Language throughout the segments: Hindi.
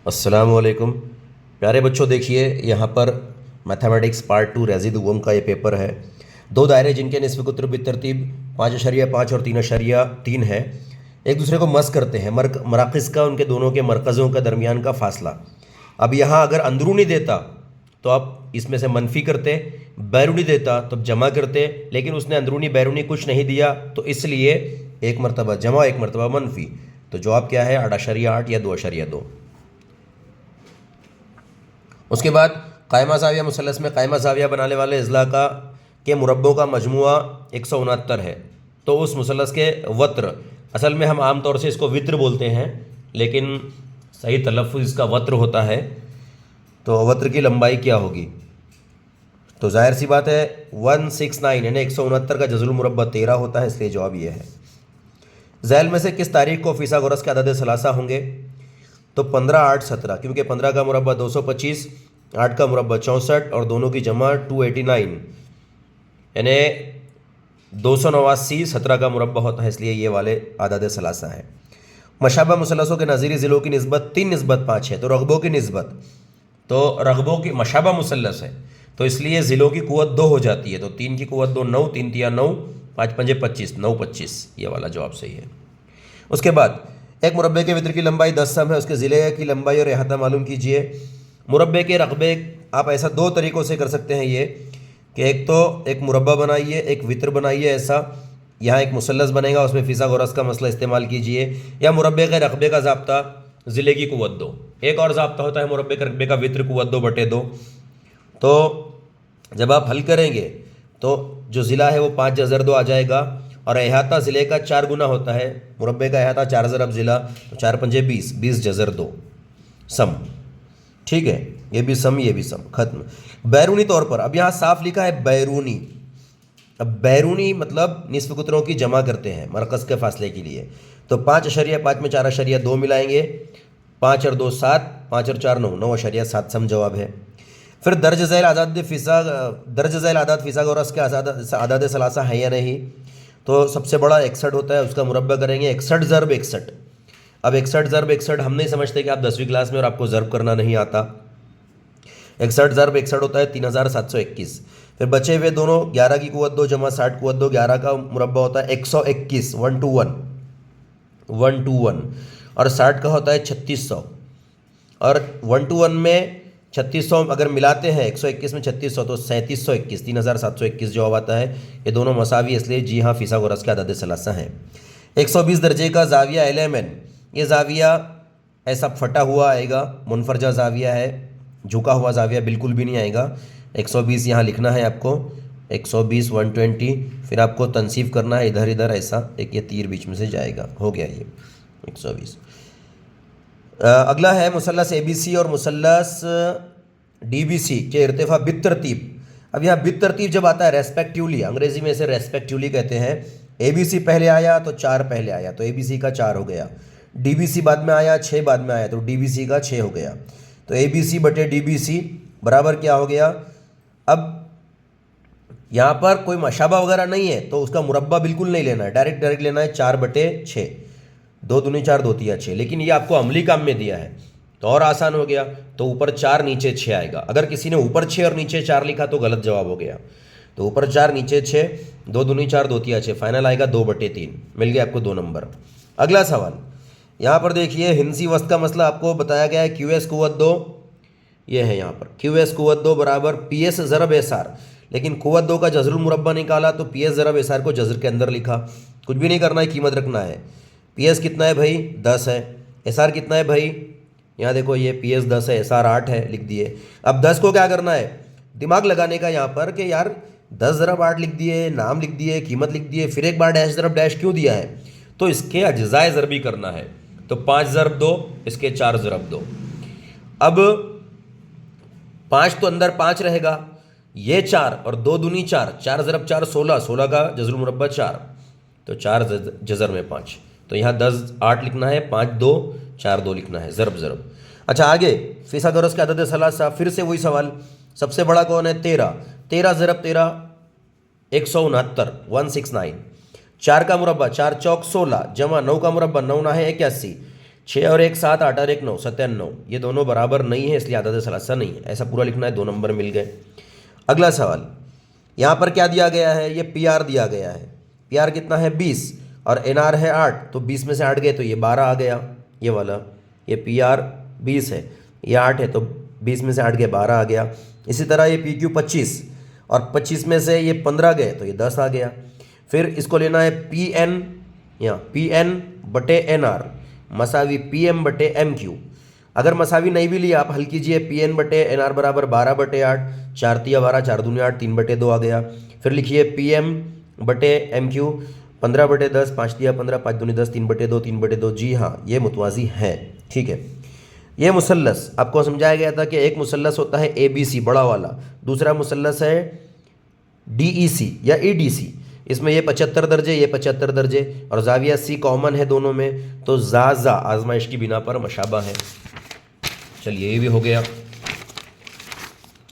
अस्सलाम वालेकुम प्यारे बच्चों। देखिए यहाँ पर मैथमेटिक्स पार्ट 2 रेज़िदुअम का ये पेपर है। दो दायरे जिनके निस्फ़ कुतर बितरतीब 5.5 और 3.3 है, एक दूसरे को मस करते हैं। मराकज़ का, उनके दोनों के मरकज़ों का दरमियान का फ़ासला। अब यहाँ अगर अंदरूनी देता तो आप इसमें से मनफी करते, बैरूनी देता तो जमा करते, लेकिन उसने अंदरूनी बैरूनी कुछ नहीं दिया, तो इसलिए एक मरतबा जमा, एक मरतबा मनफी। तो जवाब क्या है? 8.8 या 2.2। उसके बाद कायमा ज़ाविया मुसल्लस में कायमा ज़ाविया बनाने वाले अज़ला का के मुरब्बों का मजमुआ 169 है। तो उस मुसल्लस के वत्र, असल में हम आम तौर से इसको वित्र बोलते हैं, लेकिन सही तलफ़्फ़ुज़ इसका वत्र होता है। तो वत्र की लंबाई क्या होगी? तो जाहिर सी बात है 169 यानी 169 का जज़ुल मुरब्बा 13 होता है, इसलिए जवाब ये है। ज़ैल में से किस तारीख को फ़ीसागोरस के अदद सलासा होंगे? तो 15, 8, 17, क्योंकि 15 का मुरब्बा 225, 8 का मुरब्बा 64 और दोनों की जमा 289 यानी 289, 17 का मुरब्बा होता है, इसलिए ये वाले आदाद सलासा है। मशाबा मुसलसों के नज़ीरी ज़िलों की निस्बत 3:5 है। तो रगबों की निस्बत, तो रगबों की मशाबा मुसलस है, तो इसलिए ज़िलों की कुव्वत 2 हो जाती है। तो 3 की कुव्वत 2, 9, 3 तिया 9, 5 पंजे 25, 9 25, ये वाला जवाब सही है। उसके बाद एक मुरब्बे के वित्र की लंबाई 10 सम है, उसके ज़िले की लंबाई और अहाता मालूम कीजिए। मुरब्बे के रकबे आप ऐसा दो तरीक़ों से कर सकते हैं ये, कि एक तो एक मुरब्बा बनाइए, एक वित्र बनाइए। ऐसा यहाँ एक मुसल्लस बनेगा, उसमें फ़ीसागोरस का मसला इस्तेमाल कीजिए। या मुरब्बे के रकबे का ज़ाब्ता ज़िले की कुव्वत 2। एक और ज़ाब्ता होता है मुरब्बे के रकबे का वित्र कुव्वत 2/2। तो जब आप हल करेंगे तो जो ज़िला है वो 5 × 2 आ जाएगा, और अहाता ज़िले का 4 गुना होता है। मुरब्बे का अहाता 4 ज़रब ज़िला, तो 4 पंजे 20, 20 × 2 सम। ठीक है, ये भी सम, ये भी सम, खत्म। बैरूनी तौर पर, अब यहाँ साफ लिखा है बैरूनी। अब बैरूनी मतलब निस्फ़ कुतरों की जमा करते हैं मरकज़ के फासले के लिए। तो 5.5 में 4.2 मिलाएंगे, 5 और 2 7, 5 और 4 9, 9.7 सम जवाब है। फिर दर्ज झैल आदाद फ़ीसागोरस के आदाद सलासा है या नहीं? तो सबसे बड़ा 61 होता है, उसका मुरब्बा करेंगे 61 ज़रब 61। अब 61 ज़रब 61 हम नहीं समझते कि आप 10वीं क्लास में और आपको ज़रब करना नहीं आता। 61 ज़रब 61 होता है 3721। फिर बचे हुए दोनों 11 की कुव्वत 2 जमा 60 कुव्वत 2, 11 का मुरब्बा होता है 121, 121, और 60 का होता है 3600। और 121 में 3600 अगर मिलाते हैं 121 में 3600 तो 3721, 3721 जवाब आता है। ये दोनों मसावी, इसलिए जी हाँ फ़ीसागोरस के अदद सलासा हैं। 120 दर्जे का ज़ाविया LMN, ये ज़ाविया ऐसा फटा हुआ आएगा, मुनफरजा ज़ाविया है, झुका हुआ ज़ाविया बिल्कुल भी नहीं आएगा। 120 यहाँ लिखना है आपको, 120, 120, फिर आपको तनसीब करना है इधर इधर, ऐसा एक ये तीर बीच में से जाएगा, हो गया ये 120। अगला है मुसल्लस ABC और मुसल्लस DBC के इर्तिफा बितरतीब। अब यहाँ बितरतीब जब आता है रेस्पेक्टिवली, अंग्रेजी में इसे रेस्पेक्टिवली कहते हैं। ABC पहले आया तो 4 पहले आया, तो ABC का 4 हो गया। DBC बाद में आया, 6 बाद में आया, तो DBC का 6 हो गया। तो ABC बटे DBC बराबर क्या हो गया? अब यहाँ पर कोई मशाबा वगैरह नहीं है, तो उसका मुरब्बा बिल्कुल नहीं लेना है, डायरेक्ट लेना है 4/6, 2 दूनी 4, 2 तिया 6। लेकिन ये आपको अमली काम में दिया है तो और आसान हो गया, तो ऊपर 4 नीचे 6 आएगा। अगर किसी ने ऊपर 6 और नीचे 4 लिखा तो गलत जवाब हो गया। तो ऊपर 4 नीचे 6, 2 दूनी 4, 2 तिया 6, फाइनल आएगा 2/3, मिल गया आपको 2 नंबर। अगला सवाल यहाँ पर देखिए, हिंसी वस्त का मसला आपको बताया गया है। QS कुव्वत 2, ये है यहाँ पर QS कुव्वत 2 बराबर PS ज़रब SR, लेकिन कुव्वत 2 का जज़रुल मुरब्बा निकाला तो PS ज़रब SR को जज़र के अंदर लिखा। कुछ भी नहीं करना है, कीमत रखना है। PS कितना है भाई? 10 है। SR कितना है भाई? यहाँ देखो, ये PS 10 है, SR 8 है, लिख दिए। अब 10 को क्या करना है? दिमाग लगाने का यहाँ पर कि यार 10 ज़रब 8 लिख दिए, नाम लिख दिए, कीमत लिख दिए, फिर एक बार डैश ज़रब डैश क्यों दिया है? तो इसके अज्जाए ज़रबी करना है। तो 5 ज़रब 2, इसके 4 ज़रब 2। अब 5 तो अंदर 5 रहेगा, ये 4 और 2 दूनी 4, 4 ज़रब 4 16, 16 का जज़रुल मुरब्बा 4, तो 4 जज़र में 5। तो यहाँ 10 8 लिखना है, 5 2 4 2 लिखना है, ज़रब ज़रब। अच्छा आगे फ़ीसागोरस के अदद सलासा, फिर से वही सवाल। सबसे बड़ा कौन है? 13, 13 ज़रब 13 169, 169। 4 का मुरब्बा 4 चौक 16 जमा 9 का मुरब्बा 9 ना है 81, 6 और 1 7, 8 और 1 9, 97। ये दोनों बराबर नहीं है, इसलिए आदत सलासा नहीं है। ऐसा पूरा लिखना है, 2 नंबर मिल गए। अगला सवाल, यहाँ पर क्या दिया गया है, ये पी आर दिया गया है। पी आर कितना है 20 और एन आर है 8, तो 20 में से 8 गए तो ये 12 आ गया, ये वाला। ये पी आर 20 है, ये 8 है, तो 20 में से 8 गए 12 आ गया। इसी तरह ये पी क्यू 25 और 25 में से ये 15 गए तो ये 10 आ गया। फिर इसको लेना है पी एन, यहाँ पी एन बटे एन आर मसावी पी एम बटे एम क्यू। अगर मसावी नहीं भी लिया आप हल कीजिए, पी एन बटे एन आर बराबर 12 बटे 8, 4 तिया 12, 4 दूनी 8, 3 बटे 2 आ गया। फिर लिखिए पी एम बटे एम क्यू 15 बटे 10, 5 तिया 15, 5 दूनी 10, 3 बटे 2, 3 बटे 2। जी हाँ, ये मुतवाजी है। ठीक है, ये मुसल्लस आपको समझाया गया था कि एक मुसल्लस होता है ए बी सी बड़ा वाला, दूसरा मुसल्लस है डी ई सी या ई डी सी। इसमें ये 75 दर्जे, ये 75 दर्जे, और जाविया सी कॉमन है दोनों में, तो जा आजमाइश की बिना पर मशाबा है। चलिए, ये भी हो गया।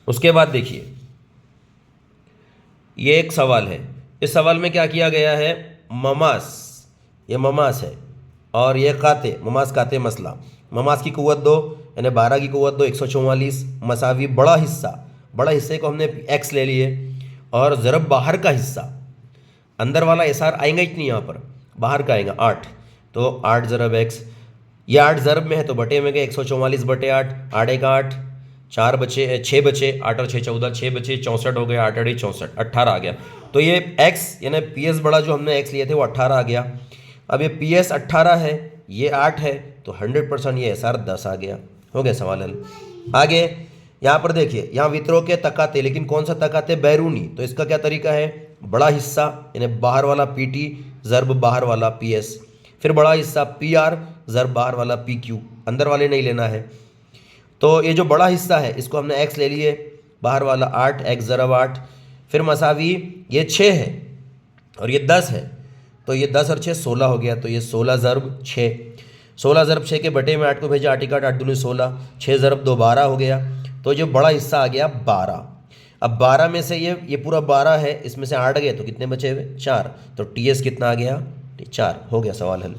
उसके बाद देखिए, ये एक सवाल है। इस सवाल में क्या किया गया है, ममास, ये ममास है और ये काते, ममास काते मसला। ममास की कुव्वत 2 यानी 12 की कुव्वत 2, 144 मसावी बड़ा हिस्सा, बड़ा हिस्से को हमने एक्स ले लिए, और ज़रब बाहर का हिस्सा, अंदर वाला एसआर आएगा ही नहीं, यहाँ पर बाहर का आएगा 8, तो 8 ज़रब एक्स। ये 8 ज़रब में है तो बटे में गए, 144 बटे 8, 8 एक 8, 4 बचे 6 बचे, 8 और 6 14, 6 बचे 64 हो गए, 8 8 64, 18 आ गया। तो ये एक्स यानी पी एस बड़ा जो हमने एक्स लिए थे वो 18 आ गया। अब ये पी एस 18 है, ये 8 है, तो 100% ये एस आर 10 आ गया। हो गया सवाल हल। आगे यहाँ पर देखिए, यहाँ वित्रों के तकाते, लेकिन कौन सा तकाते, बैरूनी, तो इसका क्या तरीका है, बड़ा हिस्सा यानी बाहर वाला पी टी ज़रब बाहर वाला पी एस, फिर बड़ा हिस्सा पी आर ज़रब बाहर वाला पी क्यू, अंदर वाले नहीं लेना है। तो ये जो बड़ा हिस्सा है इसको हमने एक्स ले लिए, बाहर वाला 8, एक्स ज़रब 8, फिर मसावी ये 6 है और ये 10 है, तो ये 10 और 6 16 हो गया, तो ये 16 ज़रब 6, 16 ज़रब 6 के बटे में 8 को भेजा, 8 1 8 दूनी 16, 6 ज़रब 2 12 हो गया, तो जो बड़ा हिस्सा आ गया 12। अब 12 में से ये पूरा 12 है, इसमें से 8 गए तो कितने बचे हुए, 4, तो टी एस कितना आ गया, 4। हो गया सवाल हल।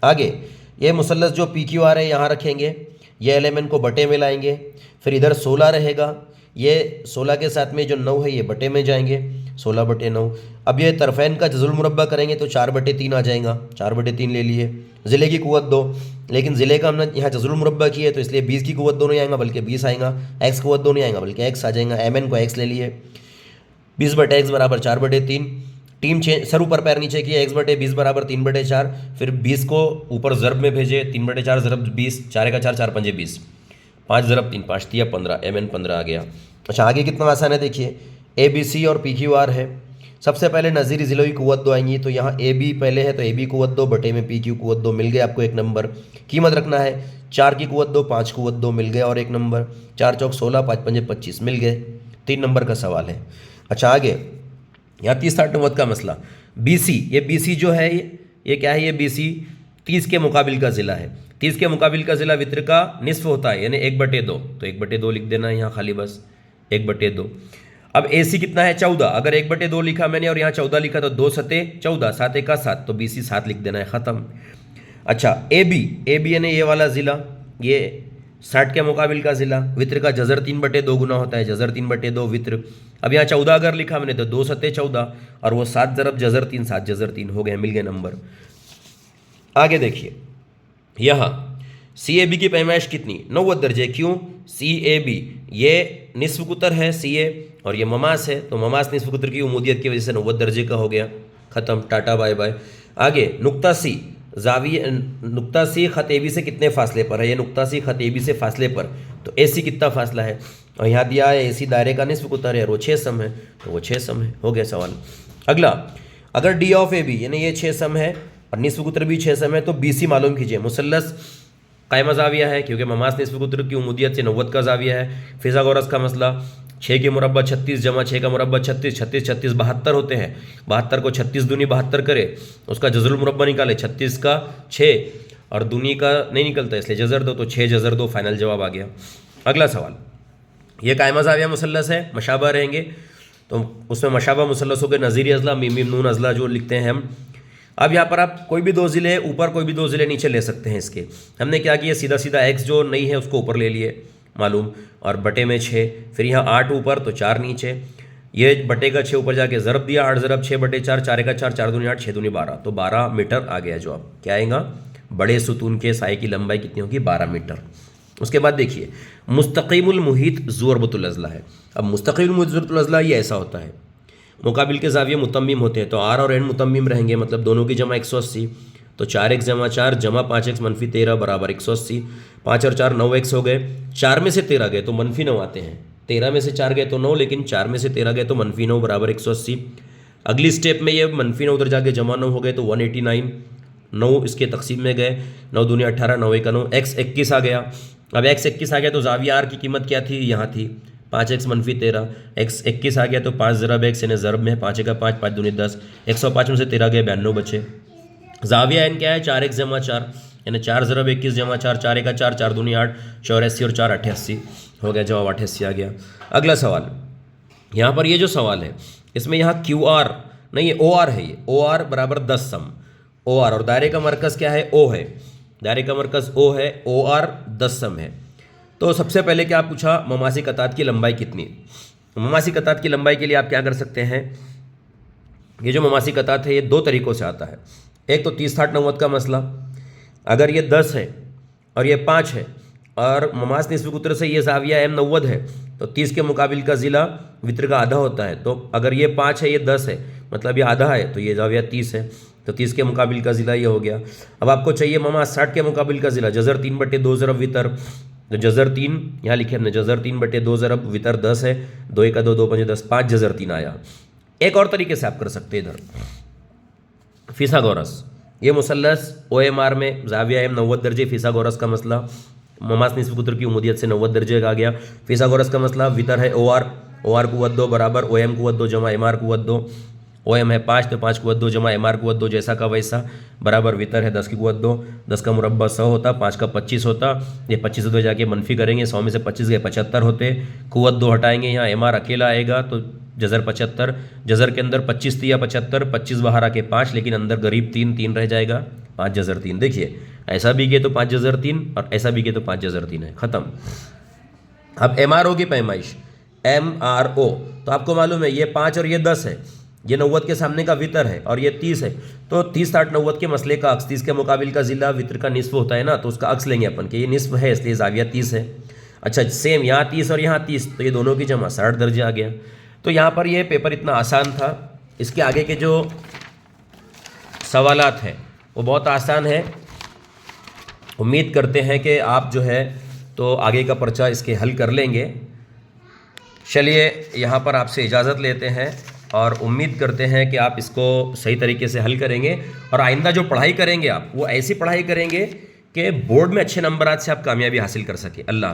आगे ये मुसल्लस जो पी क्यू आर है यहाँ रखेंगे, ये एलिमेंट को बटे में लाएंगे, फिर इधर 16 रहेगा, ये 16 के साथ में जो 9 है ये बटे में जाएंगे, 16 बटे 9। अब ये तरफैन का जज़ुल मुरब्बा करेंगे तो 4 बटे 3 आ जाएगा, 4 बटे 3 ले लिए। ज़िले की कुव्वत 2, लेकिन ज़िले का हमने यहाँ जज़ुल मुरब्बा की है तो इसलिए 20 की कुव्वत 2 नहीं आएगा बल्कि 20 आएगा, एक्स कुव्वत 2 नहीं आएगा बल्कि एक्स आ जाएगा। एम एन को एक्स ले लिए, 20 बटे एक्स बराबर 4 बटे 3, टीम सर ऊपर पैर नीचे किया, एक्स बटे 20 बराबर 3 बटे 4, फिर 20 को ऊपर ज़रब में भेजे, 3 बटे 4 ज़रब 20, 4 का 4, 4 पंजे 20, 5 ज़रब 3, 5 तिया 15, एम एन 15 आ गया। अच्छा, आगे कितना आसान है देखिए, ए बी सी और पी क्यू आर है। सबसे पहले नज़ीरी ज़िलों की कुव्वत 2 आएंगी, तो यहाँ ए बी पहले है तो ए बी कुव्वत 2 बटे में पी क्यू कुव्वत 2 मिल गए आपको 1 नंबर। कीमत रखना है, 4 की कुव्वत 2, 5 कुव्वत 2 मिल गए और 1 नंबर, 4 चौक 16, 5 पंजे 25 मिल गए, 3 नंबर का सवाल है। अच्छा, आगे यहाँ 30 60 नव्वत का मसला, बी सी, ये बी सी जो है ये क्या है, ये बी सी 30 के मुकाबिल का ज़िला है। 30 के मुकाबिल का ज़िला वित्र का निस्फ होता है यानी 1/2, तो 1/2 लिख देना है यहाँ खाली, बस 1/2। अब ए सी कितना है 14, अगर 1/2 लिखा मैंने और यहाँ 14 लिखा तो 2 सते 14, 7 1 7, तो बी सी 7 लिख देना है, ख़त्म। अच्छा, ए बी यानी ये वाला ज़िला, ये 60 के मुकाबिल का ज़िला, वित्र का जज़र 3/2 गुना होता है, जज़र 3/2 वित्र। अब यहाँ 14 अगर लिखा मैंने तो 2 सते 14 और वो 7 ज़रब जज़र 3, 7 जज़र 3 हो गए, मिल गए नंबर। आगे देखिए, यहाँ सी ए बी की पैमाइश कितनी, 90 दर्जे। क्यों, सी ए बी ये निस्फ कुतर है सी ए और ये ममास है, तो ममास निस्फ कुतर की उमूदियत की वजह से 90 दर्जे का हो गया, ख़त्म, टाटा बाय बाय। आगे नुक्ता सी, नुक्ता सी ख़त ए बी से कितने फासले पर है, ये नुक्ता सी ख़त ए बी से फासले पर, तो ए सी कितना फासला है, और यहाँ दिया है ए सी दायरे का निस्फ कुतर है और वो 6 सम है, तो वो 6 सम है। हो गया सवाल। अगला, अगर डी ऑफ ए बी यानी ये 6 सम है और निस्फ कुतर भी 6 सम है, तो बी सी मालूम कीजिए। मुसल्लस कायमा जाविया है क्योंकि ममास निस्फ कुतर की उमूदियत से 90 का जाविया है। फिज़ागोरस का मसला, 6 के मुरब्बा 36 जमा 6 का मुरब्बा 36, 36 36 72 होते हैं, 72 को 36 दूनी 72 करे, उसका जज़रुल मुरब्बा निकाले, 36 का 6 और दूनी का नहीं निकलता इसलिए जज़र दो, तो 6 जज़र 2 फाइनल जवाब आ गया। अगला सवाल, ये कायमा जाविया मुसल्लस है, मशाबा रहेंगे, तो उसमें मशाबा मुसल्लसों के नज़ीरी अज़ला मीम मीम नून अज़ला जो लिखते हैं हम। अब यहाँ पर आप कोई भी दो ज़िले ऊपर कोई भी दो ज़िले नीचे ले सकते हैं इसके। हमने क्या किया, सीधा सीधा x जो नहीं है उसको ऊपर ले लिए मालूम, और बटे में 6, फिर यहाँ 8 ऊपर तो 4 नीचे, ये बटे का 6 ऊपर जाके ज़रब दिया, 8 ज़रब 6 बटे 4, 4 का 4, 4 दूनी 8, 6 दूनी 12, तो 12 मीटर आ गया जवाब। क्या आएगा, बड़े सुतून के साए की लंबाई कितनी होगी, 12 मीटर। उसके बाद देखिए मुस्तकीमुल मुहीत ज़ुरबतुल अज़ला है। अब मुस्तकीमुल मुहीत ज़ुरबतुल अज़ला ये ऐसा होता है, मुकाबिल के ज़ाविये मुतम्मिम होते हैं, तो आर और एन मुतम्मिम रहेंगे, मतलब दोनों की जमा 180, तो 4x जमा 4 जमा 5x मनफी 13 बराबर 180, 5 और 4 9x हो गए, 4 में से 13 गए तो मनफी 9 आते हैं, 13 में से 4 गए तो 9, लेकिन 4 में से 13 गए तो मनफी 9 बराबर 180। अगली स्टेप में ये मनफी 9 उधर जाके जमा 9 हो गए तो 189, 9 इसके तकसीम में गए, 9 दूनी 18, 9 1 9, x 21 आ गया। अब x 21 आ गया तो ज़ाविया आर की कीमत क्या थी, यहाँ थी 5x मनफी 13, x 21 आ गया तो 5 ज़रब x यानी ज़रब में 5 का 5, 5 दूनी 10, 105 में से 13 गए 92 बचे। ज़ाविया एन क्या है, 4x जमा 4 यानी 4 ज़रब 21 जमा 4, 4 का 4, 4 दूनी 8, 84 और 4 88 हो गया, जवाब 88 आ गया। अगला सवाल, यहाँ पर ये जो सवाल है इसमें यहाँ क्यू आर नहीं है, ओ आर है, ये ओ आर बराबर 10 सम, ओ आर, और दायरे का मरकज़ क्या है, ओ है, दायरे का मरकज़ ओ है, ओ आर 10 सम है। तो सबसे पहले क्या पूछा, ममासी कतात की लंबाई कितनी। ममासी कतात की लंबाई के लिए आप क्या कर सकते हैं, ये जो ममासी कतात है ये दो तरीक़ों से आता है। एक तो 30 60 90 का मसला, अगर ये 10 है और ये 5 है और ममास निस्फ़ कुतर से ये ज़ाविया एम 90 है, तो 30 के मुकाबिल का ज़िला वित्र का आधा होता है। तो अगर ये 5 है ये 10 है, मतलब ये आधा है, तो ये ज़ाविया 30 है, तो 30 के मुकाबिल का ज़िला ये हो गया। अब आपको चाहिए ममास 60 के मुकाबिल का ज़िला, जज़र 3 बटे 2 ज़रब वितर, तो जज़र 3 यहाँ लिखे हमने, जज़र 3 बटे 2 ज़रब वितर 10 है, 2 1 2 2 5 10, 5 जज़र 3 आया। एक और तरीके से आप कर सकते हैं इधर फिसागोरस, ये मुसल्लस ओ एम आर में ज़ाविया एम 90 दर्जे, फिसागोरस का मसला ममास निस्फ़ कुतर की उमूदियत से 90 दर्जे का आ गया। फिसागोरस का मसला वितर है ओ आर कुव्वत 2 बराबर ओ एम कुव्वत 2 जमा एम आर कुव्वत 2, ओ एम है 5 तो 5 कुव्वत 2 जमा एम आर कुव्वत 2 जैसा का वैसा बराबर वितर है 10 की कुव्वत 2, 10 का मुरब्बा 100 होता, 5 का 25 होता, ये 25 से 2 जाके मनफी करेंगे, 100 में से 25 गए 75 होते, कुव्वत 2 हटाएंगे, यहाँ एम आर अकेला आएगा तो जज़र 75, जज़र के अंदर 25 थी या 75, 25 बाहर आके 5, लेकिन अंदर गरीब 3 3 रह जाएगा, 5 जज़र 3। देखिए ऐसा भी गए तो 5 जज़र 3 और ऐसा भी गए तो 5 जज़र 3 है, ख़त्म। अब एम आर ओ की पैमाइश, एम आर ओ, तो आपको मालूम है ये 5 और ये 10 है, ये 90 के सामने का वितर है और ये 30 है, तो 30 60 90 के मसले का अक्स, 30 के मुकाबिल का ज़िला वितर का निस्फ़ होता है ना, तो उसका अक्स लेंगे अपन कि ये निस्फ़ है इसलिए ज़ाविया 30 है। अच्छा सेम यहाँ 30 और यहाँ 30, तो ये दोनों की जमा 60 दर्जे आ गया। तो यहाँ पर ये पेपर इतना आसान था, इसके आगे के जो सवालात हैं वो बहुत आसान है। उम्मीद करते हैं कि आप जो है तो आगे का पर्चा इसके हल कर लेंगे। चलिए यहाँ पर आपसे इजाज़त लेते हैं और उम्मीद करते हैं कि आप इसको सही तरीके से हल करेंगे, और आइंदा जो पढ़ाई करेंगे आप वो ऐसी पढ़ाई करेंगे कि बोर्ड में अच्छे नंबरात से आप कामयाबी हासिल कर सकें। अल्लाह।